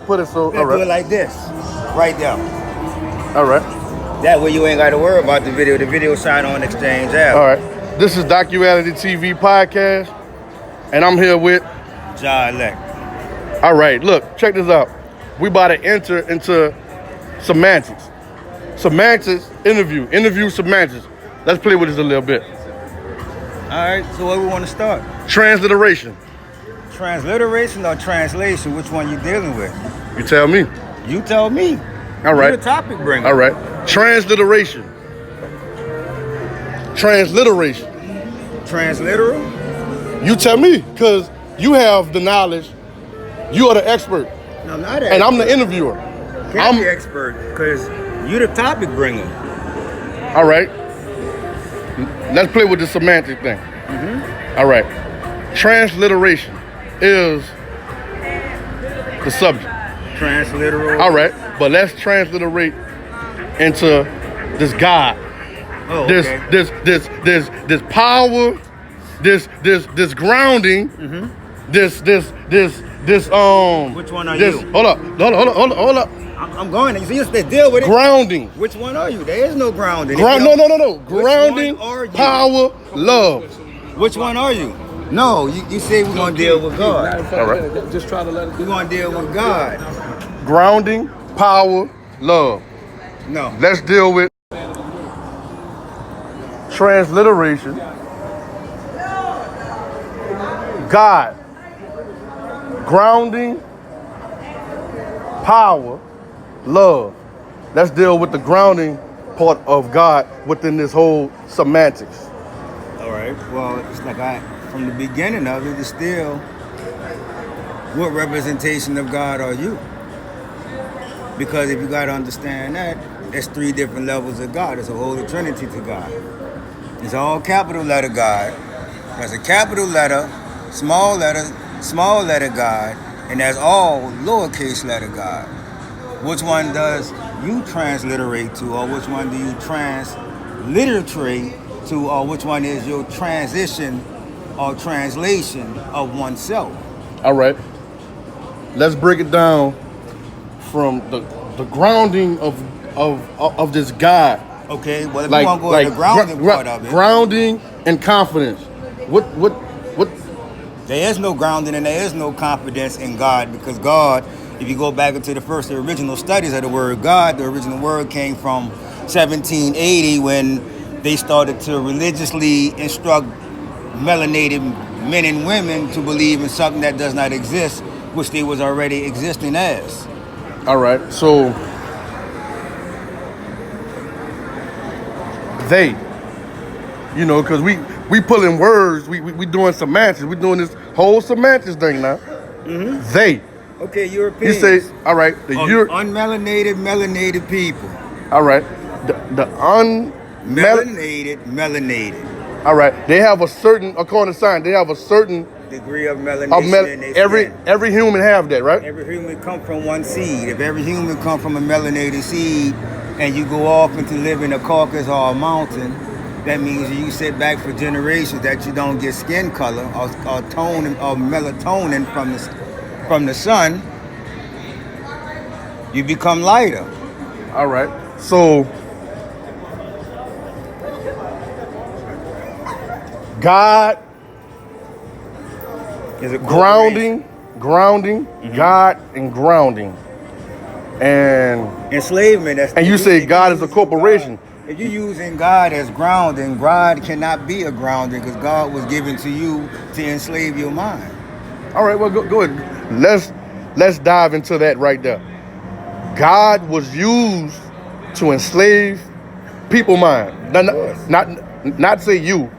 put it so. Let's do it like this, right there. All right. That way you ain't got to worry about the video. The video shot on Exchange App. All right. This is Docuality TV podcast, and I'm here with Jah ILect. All right. Look, check this out. We about to enter into semantics. Semantics interview. Interview semantics. Let's play with this a little bit. All right. So where we want to start? Transliteration. Transliteration or translation? Which one you dealing with? You tell me. You tell me. All right. You're the topic bringer. All right. Transliteration. Transliteration. Transliteral? You tell me, because you have the knowledge. You are the expert. No, I'm not an and I'm the interviewer. I'm the expert, because you the topic bringer. All right. Let's play with the semantic thing. All right. Transliteration is the subject. Transliteral. All right. But let's transliterate into this God. Oh, this okay. this power, this grounding, this Which one are this, you? Hold up. I'm going. You see, you said deal with it. Grounding. Which one are you? There is no grounding. No. Grounding, power, love. Which one are you? No, you say we're gonna deal with God. All right. Just try to let it We're gonna deal with God. Grounding, power, love. No. Let's deal with transliteration. God. Grounding, power, love. Let's deal with the grounding part of God within this whole semantics. All right. Well, it's like from the beginning of it, it's still, what representation of God are you? Because if you got to understand that, there's three different levels of God. There's a Holy Trinity to God. It's all capital letter God. There's a capital letter, small letter God, and there's all lowercase letter God. Which one does you transliterate to, or which one do you transliterate to, or which one is your transition or translation of oneself? All right. Let's break it down from the grounding of this God. Okay, well, if you want to go to the grounding part of it. Grounding and confidence. What? There is no grounding and there is no confidence in God, because God, if you go back into the original studies of the word God, the original word came from 1780 when they started to religiously instruct melanated men and women to believe in something that does not exist, which they was already existing as. All right, so they, because we pulling words, we doing semantics, we doing this whole semantics thing now. They. Okay, Europeans. You say, all right, unmelanated, melanated people. All right, the melanated. All right, they have a certain, according to science, they have a certain degree of melanation. Every human have that, right? Every human come from one seed. If every human come from a melanated seed, and you go off into live in a Caucasus or a mountain, that means you sit back for generations that you don't get skin color or tone or melatonin from the sun. You become lighter. All right. So God is a grounding, God and grounding. And enslavement. And you say God is a corporation. If you're using God as grounding, God cannot be a grounding, because God was given to you to enslave your mind. All right, well, go ahead. Let's dive into that right there. God was used to enslave people mind. Not say you,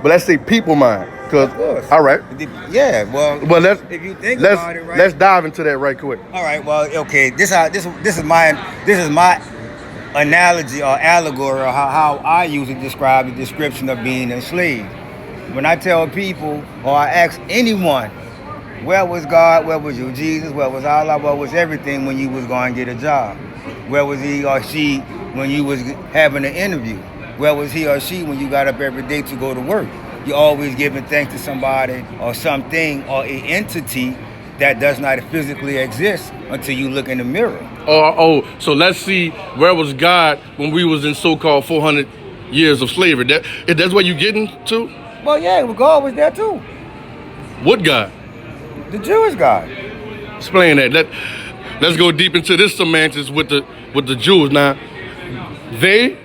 but let's say people mind. All right. Yeah. Well, if you think about it, right? Let's dive into that right quick. All right. Well, okay. This is my analogy or allegory, or how I usually describe the description of being enslaved. When I tell people, or I ask anyone, where was God? Where was you, Jesus? Where was Allah? Where was everything when you was going to get a job? Where was he or she when you was having an interview? Where was he or she when you got up every day to go to work? You're always giving thanks to somebody or something or an entity that does not physically exist until you look in the mirror. So let's see, where was God when we was in so-called 400 years of slavery? That's what you getting to? Well, yeah, God was there too. What God? The Jewish God. Explain that. Let's go deep into this semantics with the Jews. Now, they,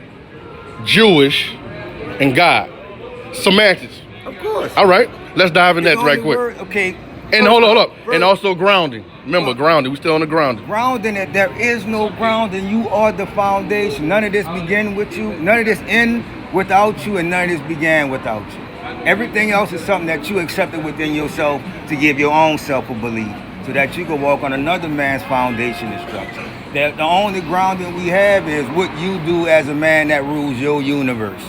Jewish, and God. Semantics. Of course. All right, let's dive in that right quick. Okay. And hold up. And also grounding. Remember, grounding. We still on the grounding. Grounding, that there is no grounding. You are the foundation. None of this began with you. None of this end without you, and none of this began without you. Everything else is something that you accepted within yourself to give your own self a belief, so that you can walk on another man's foundation and structure. That the only grounding we have is what you do as a man that rules your universe.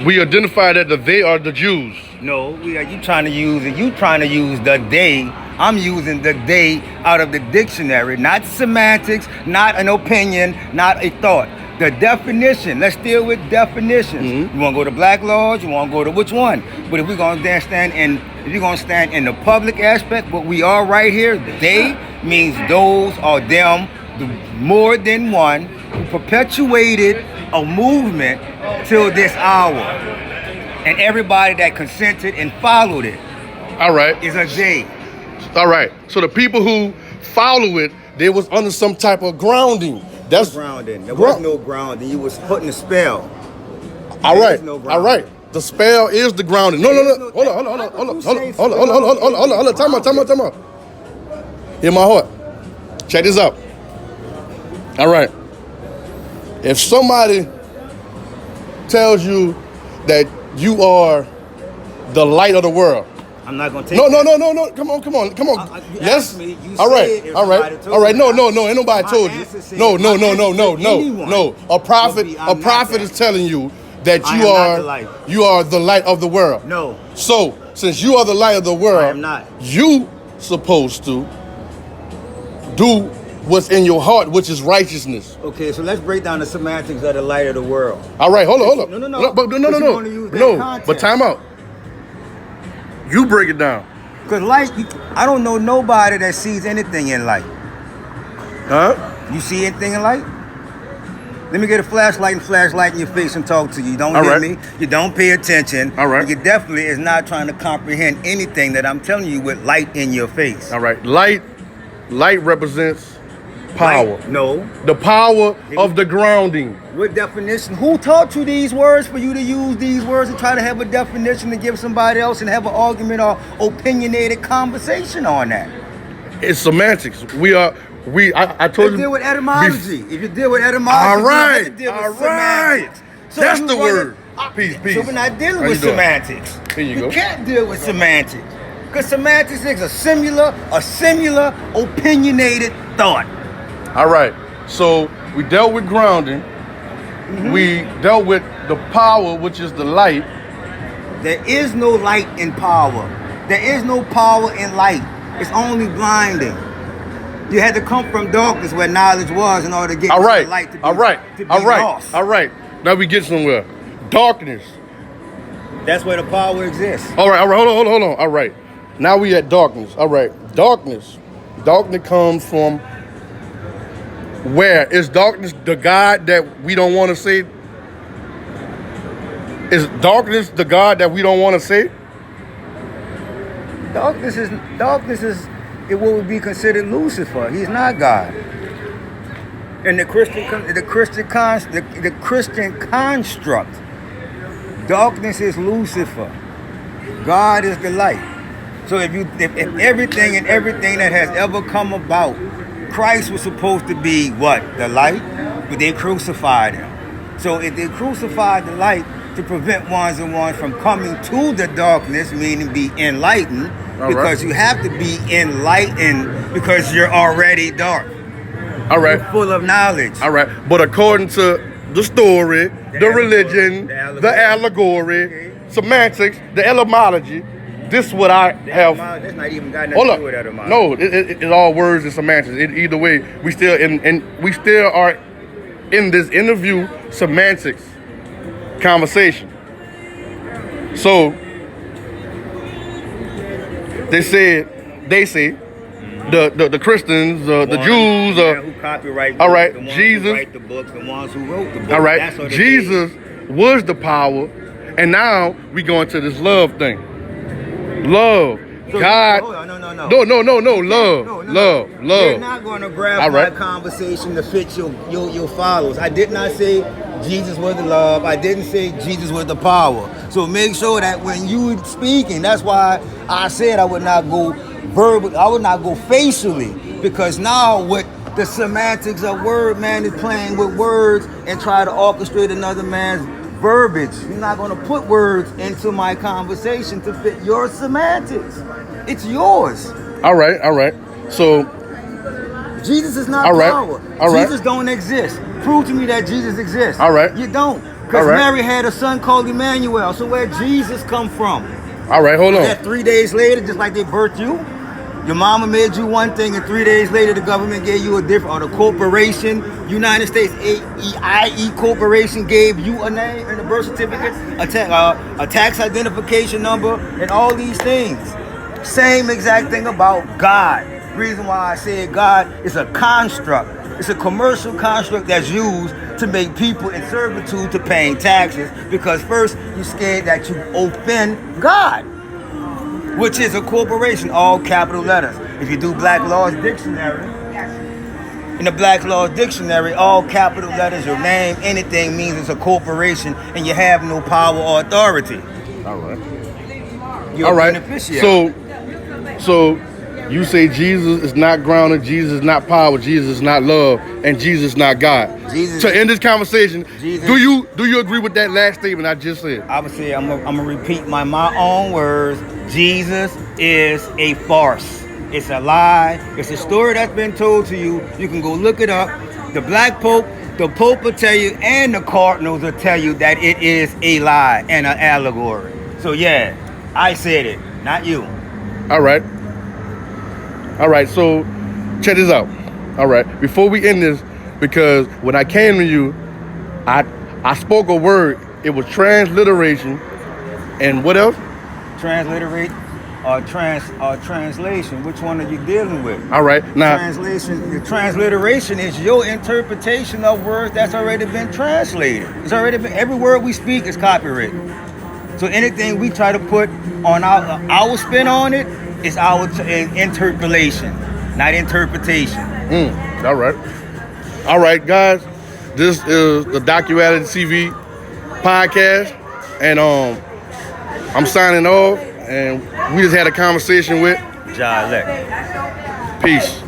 We identify that they are the Jews. No, you trying to use the they. I'm using the they out of the dictionary, not semantics, not an opinion, not a thought. The definition. Let's deal with definitions. Mm-hmm. You want to go to black laws? You want to go to which one? But if we're going to stand in the public aspect, what we are right here, they means those or them, more than one, who perpetuated a movement till this hour, and everybody that consented and followed it. All right. Is a they. All right. So the people who follow it, they was under some type of grounding. That's grounding. There was no grounding. You was putting a spell. All right. All right. The spell is the grounding. No. Hold on. Time out. Hear my heart. Check this out. All right. If somebody tells you that you are the light of the world, I'm not gonna take. No. Come on. Let's. All right. No. Ain't nobody told you. No. A prophet is telling you that you are the light of the world. No. So since you are the light of the world, I am not. You supposed to do what's in your heart, which is righteousness. Okay, so let's break down the semantics of the light of the world. All right, hold up. No. But time out. You break it down. Because light, I don't know nobody that sees anything in light. Huh? You see anything in light? Let me get a flashlight in your face and talk to you. You don't hear me. You don't pay attention. All right. You definitely is not trying to comprehend anything that I'm telling you with light in your face. All right. Light represents power. Light, no. The power of the grounding. What definition? Who taught you these words for you to use these words and try to have a definition to give somebody else and have an argument or opinionated conversation on that? It's semantics. I told you. Deal with etymology. If you deal with etymology, all right. Semantics. So that's the word. Peace. So we're not dealing with semantics. Here you go. Can't deal with semantics. Because semantics is a similar, opinionated thought. All right. So we dealt with grounding. Mm-hmm. We dealt with the power, which is the light. There is no light in power. There is no power in light. It's only blinding. You had to come from darkness where knowledge was in order to get the light to be lost. All right. Now we get somewhere. Darkness. That's where the power exists. All right. Hold on. All right. Now we at darkness. All right. Darkness comes from where? Is darkness the God that we don't want to see? Is darkness the God that we don't want to see? Darkness is what would be considered Lucifer. He's not God. And the Christian construct, darkness is Lucifer. God is the light. So if everything that has ever come about, Christ was supposed to be what? The light? But they crucified him. So if they crucified the light to prevent ones and ones from coming to the darkness, meaning be enlightened, because you have to be enlightened because you're already dark. All right. You're full of knowledge. All right. But according to the story, the religion, the allegory, semantics, the etymology, this is what I have. That's not even got nothing to do with etymology. No, it's all words and semantics. Either way, we still are in this interview semantics conversation. So they say the Christians, the Jews, who copyright books, all right, the ones Jesus, who write the books, the ones who wrote the books. all right, That's what Jesus was the power, and now we going to this love thing. Love. So, God. hold on, no. Love. Love. You're not going to grab All my right. conversation to fit your followers. I did not say Jesus was the love. I didn't say Jesus was the power. So make sure that when you speaking, that's why I said I would not go verbal. I would not go facially, because now with the semantics of word, man is playing with words and try to orchestrate another man's verbiage. You're not going to put words into my conversation to fit your semantics. It's yours. All right. So, Jesus is not all right. power. All right. Jesus don't exist. Prove to me that Jesus exists. All right. You don't. Because All right. Mary had a son called Emmanuel. So where Jesus come from? all right, hold on. That 3 days later, just like they birthed you? Your mama made you one thing, and 3 days later, the government gave you a different, or the corporation, United States IE Corporation gave you a name and a birth certificate, a tax identification number, and all these things. Same exact thing about God. Reason why I said God is a construct. It's a commercial construct that's used to make people in servitude to paying taxes, because first you're scared that you offend God, which is a corporation, all capital letters. If you do Black Law's Dictionary, in the Black Law's Dictionary, all capital letters, your name, anything means it's a corporation and you have no power or authority. All right. You're all right. a beneficiary. So you say Jesus is not grounded, Jesus is not power, Jesus is not love, and Jesus is not God. Jesus, to end this conversation, Jesus, do you agree with that last statement I just said? I would say I'm gonna repeat my own words. Jesus is a farce. It's a lie. It's a story that's been told to you. You can go look it up. The Black Pope, the Pope will tell you, and the Cardinals will tell you that it is a lie and an allegory. So yeah, I said it, not you. All right, so check this out. All right, before we end this, because when I came to you, I spoke a word. It was transliteration, and what else? Transliterate or translation. Which one are you dealing with? All right, now the transliteration is your interpretation of words that's already been translated. It's already been, every word we speak is copyrighted. So anything we try to put on our spin on it is our interpolation, not interpretation. All right, guys. This is the Docuality TV podcast, and I'm signing off. And we just had a conversation with Jah ILect. Peace.